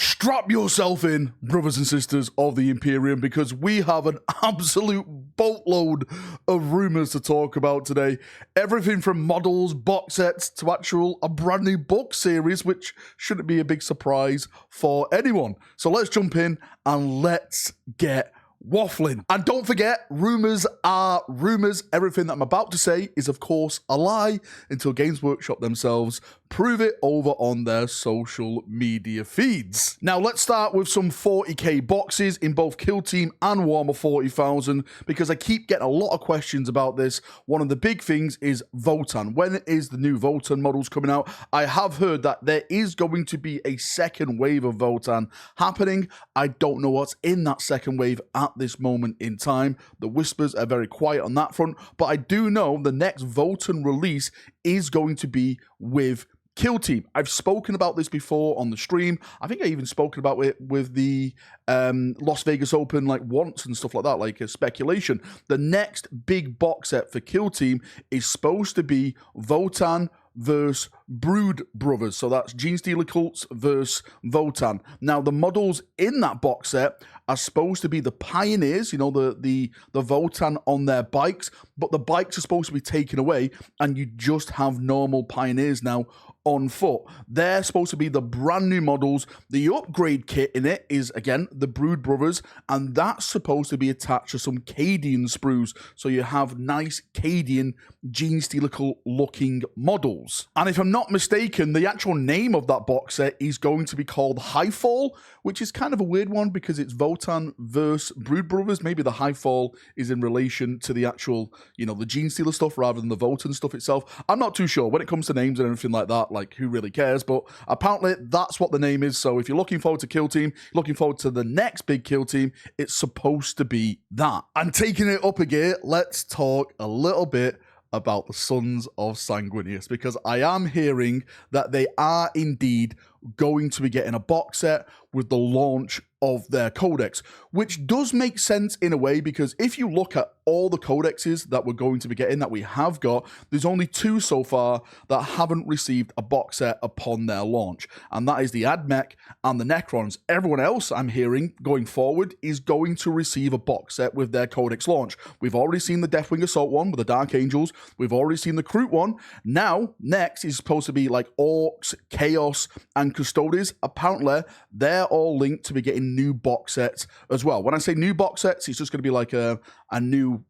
Strap yourself in, brothers and sisters of the Imperium, because we have an absolute boatload of rumors to talk about today. Everything from models, box sets, to a brand new book series, which shouldn't be a big surprise for anyone. So let's jump in and let's get waffling. And don't forget, rumors are rumors. Everything that I'm about to say is, of course, a lie until Games Workshop themselves prove it over on their social media feeds. Now, let's start with some 40k boxes in both Kill Team and Warhammer 40,000, because I keep getting a lot of questions about this. One of the big things is Votann. When is the new Votann models coming out? I have heard that there is going to be a second wave of Votann happening. I don't know what's in that second wave at this moment in time. The whispers are very quiet on that front, but I do know the next Votann release is going to be with Kill Team. I've spoken about this before on the stream. I think I even spoken about it with the Las Vegas Open once and stuff like that, like a speculation. The next big box set for Kill Team is supposed to be Votann versus Brood Brothers. So that's Genestealer Cults versus Votann. Now, the models in that box set are supposed to be the Pioneers, you know, the Votann on their bikes, but the bikes are supposed to be taken away and you just have normal Pioneers now on foot. They're supposed to be the brand new models. The upgrade kit in it is, again, the Brood Brothers, and that's supposed to be attached to some Cadian sprues, so you have nice Cadian Genestealer looking models. And if I'm not mistaken, the actual name of that box set is going to be called Highfall, which is kind of a weird one because it's Votann versus Brood Brothers. Maybe the Highfall is in relation to the actual, you know, the Genestealer stuff rather than the Votann stuff itself. I'm not too sure when it comes to names and everything like that. Like, who really cares? But apparently that's what the name is. So if you're looking forward to Kill Team, looking forward to the next big Kill Team, it's supposed to be that. And taking it up a gear, let's talk a little bit about the Sons of Sanguinius, because I am hearing that they are indeed going to be getting a box set with the launch of their codex, which does make sense in a way, because if you look at all the codexes that we're going to be getting, that we have got, there's only two so far that haven't received a box set upon their launch, and that is the Admech and the Necrons. Everyone else, I'm hearing, going forward, is going to receive a box set with their codex launch. We've already seen the Deathwing Assault one with the Dark Angels. We've already seen the Kroot one. Now, next is supposed to be like Orcs, Chaos, and Custodes. Apparently, they're all linked to be getting new box sets as well. When I say new box sets, it's just going to be like a new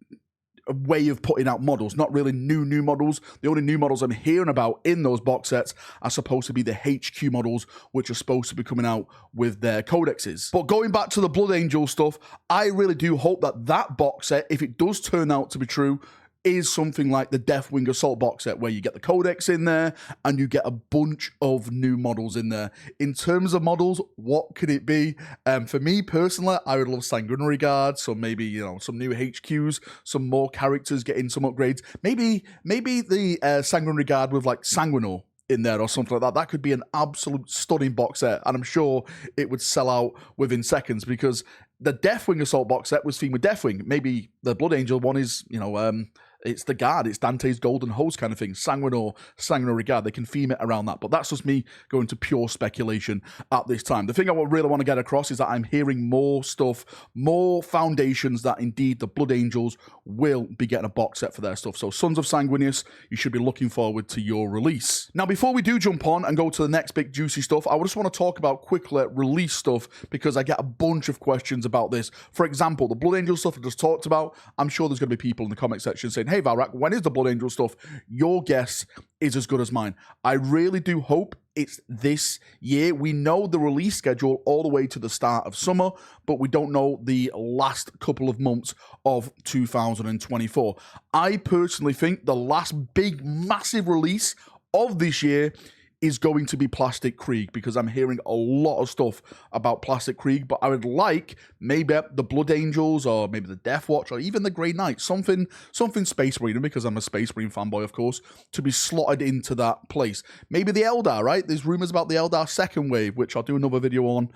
way of putting out models, not really new models. The only new models I'm hearing about in those box sets are supposed to be the HQ models, which are supposed to be coming out with their codexes. But going back to the Blood Angel stuff, I really do hope that that box set, if it does turn out to be true, is something like the Deathwing Assault box set, where you get the codex in there and you get a bunch of new models in there. In terms of models, what could it be? For me personally, I would love Sanguinary Guard, so maybe, you know, some new HQs, some more characters getting some upgrades. Maybe the Sanguinary Guard with like Sanguinor in there or something like that. That could be an absolute stunning box set, and I'm sure it would sell out within seconds, because the Deathwing Assault box set was themed with Deathwing. Maybe the Blood Angel one is, you know, it's the guard, it's Dante's Golden Host kind of thing. Sanguinor, Sanguinary Guard, they can theme it around that. But that's just me going to pure speculation at this time. The thing I really want to get across is that I'm hearing more stuff, more foundations that indeed the Blood Angels will be getting a box set for their stuff. So Sons of Sanguinius, you should be looking forward to your release. Now, before we do jump on and go to the next big juicy stuff, I just want to talk about quickly release stuff, because I get a bunch of questions about this. For example, the Blood Angel stuff I just talked about, I'm sure there's going to be people in the comment section saying, hey Valrak, when is the Blood Angel stuff? Your guess is as good as mine. I really do hope it's this year. We know the release schedule all the way to the start of summer, but we don't know the last couple of months of 2024. I personally think the last big, massive release of this year is going to be Plastic Krieg, because I'm hearing a lot of stuff about Plastic Krieg, but I would like maybe the Blood Angels, or maybe the Death Watch, or even the Grey Knight, something Space Marine, because I'm a Space Marine fanboy, of course, to be slotted into that place. Maybe the Eldar, right? There's rumors about the Eldar second wave, which I'll do another video on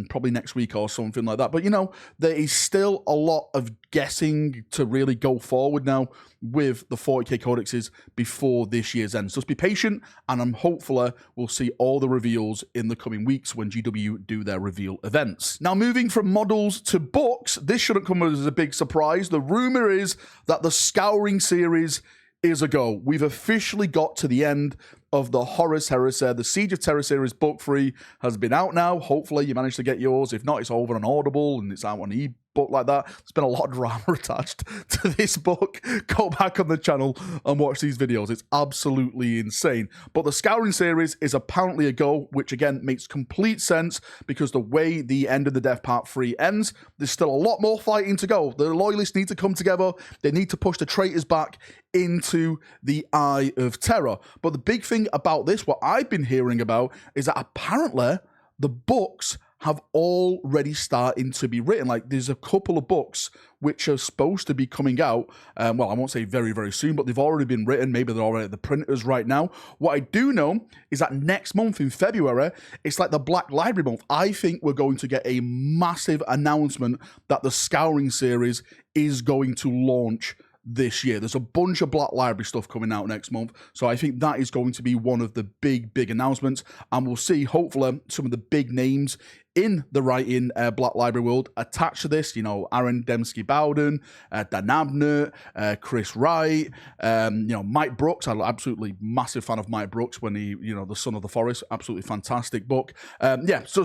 probably next week or something like that. But, you know, there is still a lot of guessing to really go forward now with the 40k codexes before this year's end. So just be patient, and I'm hopeful hopefully we'll see all the reveals in the coming weeks when GW do their reveal events. Now, moving from models to books, this shouldn't come as a big surprise. The rumor is that the Scouring series is a go. We've officially got to the end of the Horus Heresy. The Siege of Terror series book 3 has been out now. Hopefully you managed to get yours. If not, it's over on Audible and it's out on ebook like that. There's been a lot of drama attached to this book. Go back on the channel and watch these videos. It's absolutely insane. But the Scouring series is apparently a go, which again makes complete sense because the way the End of the Death Part 3 ends, there's still a lot more fighting to go. The loyalists need to come together. They need to push the traitors back into the Eye of Terror. But the big thing about this, what I've been hearing about, is that apparently the books have already starting to be written. Like, there's a couple of books which are supposed to be coming out, well, I won't say very, very soon, but they've already been written. Maybe they're already at the printers right now. What I do know is that next month in February, it's like the Black Library month. I think we're going to get a massive announcement that the Scouring series is going to launch this year. There's a bunch of Black Library stuff coming out next month, so I think that is going to be one of the big announcements, and we'll see hopefully some of the big names in the writing Black Library world attached to this. You know, Aaron Dembski Bowden, Dan Abnett, Chris Wright, you know, Mike Brooks. I'm absolutely massive fan of Mike Brooks when he, you know, The Son of the Forest, absolutely fantastic book. Yeah, so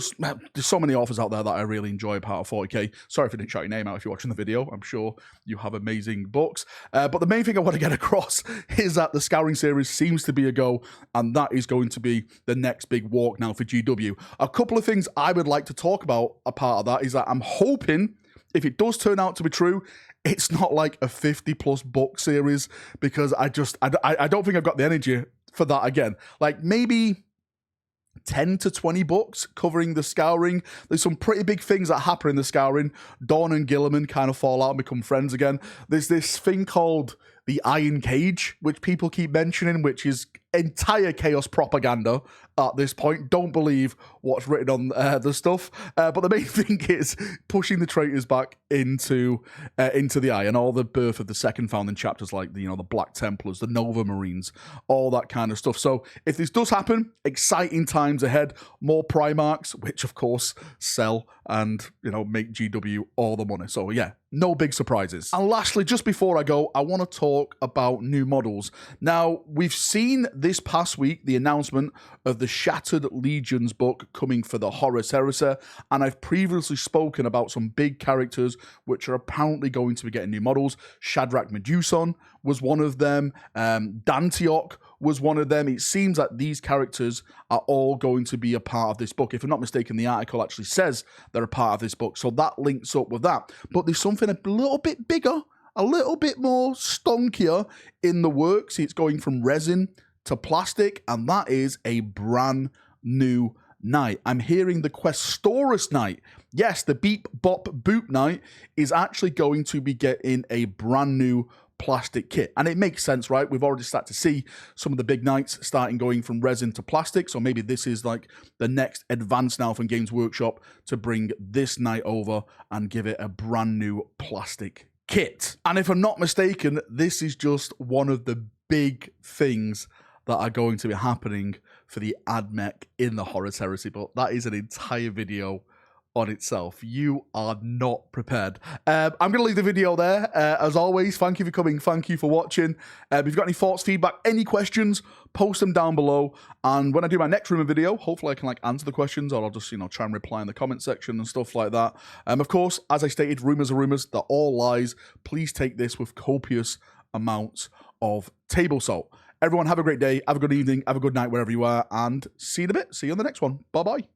there's so many authors out there that I really enjoy, part of 40k. Sorry if I didn't shout your name out if you're watching the video. I'm sure you have amazing books. But the main thing I want to get across is that the Scouring series seems to be a go, and that is going to be the next big walk now for GW. A couple of things I would like to talk about a part of that is that I'm hoping, if it does turn out to be true, it's not like a 50+ book series, because I don't think I've got the energy for that again. Like, maybe 10 to 20 books covering the Scouring. There's some pretty big things that happen in the Scouring. Dawn and Gilliman kind of fall out and become friends again. There's this thing called the Iron Cage, which people keep mentioning, which is entire chaos propaganda at this point. Don't believe what's written on the stuff. But the main thing is pushing the traitors back into the Eye, and all the birth of the second founding chapters, like the, you know, the Black Templars, the Nova Marines, all that kind of stuff. So if this does happen, exciting times ahead. More Primarchs, which of course sell and, you know, make GW all the money. So yeah, no big surprises. And lastly, just before I go, I want to talk about new models. Now, we've seen this past week the announcement of the Shattered Legions book coming for the Horus Heresy, and I've previously spoken about some big characters which are apparently going to be getting new models. Shadrach Meduson was one of them. Dantiok was one of them. It seems that these characters are all going to be a part of this book. If I'm not mistaken, the article actually says they're a part of this book, so that links up with that. But there's something a little bit bigger, a little bit more stonkier in the works. It's going from resin to plastic, and that is a brand new knight. I'm hearing the Questorus Knight. Yes, the Beep Bop Boop Knight is actually going to be getting a brand new plastic kit, and it makes sense, right? We've already started to see some of the big knights starting going from resin to plastic, so maybe this is like the next advance now from Games Workshop to bring this knight over and give it a brand new plastic kit. And if I'm not mistaken, this is just one of the big things that are going to be happening for the AdMech in the Horus Heresy, but that is an entire video on itself. You are not prepared. I'm going to leave the video there. As always, thank you for coming. Thank you for watching. If you've got any thoughts, feedback, any questions, post them down below. And when I do my next rumor video, hopefully I can like answer the questions, or I'll just, you know, try and reply in the comment section and stuff like that. Of course, as I stated, rumors are rumors. They're all lies. Please take this with copious amounts of table salt. Everyone have a great day, have a good evening, have a good night wherever you are, and see you in a bit. See you on the next one. Bye-bye.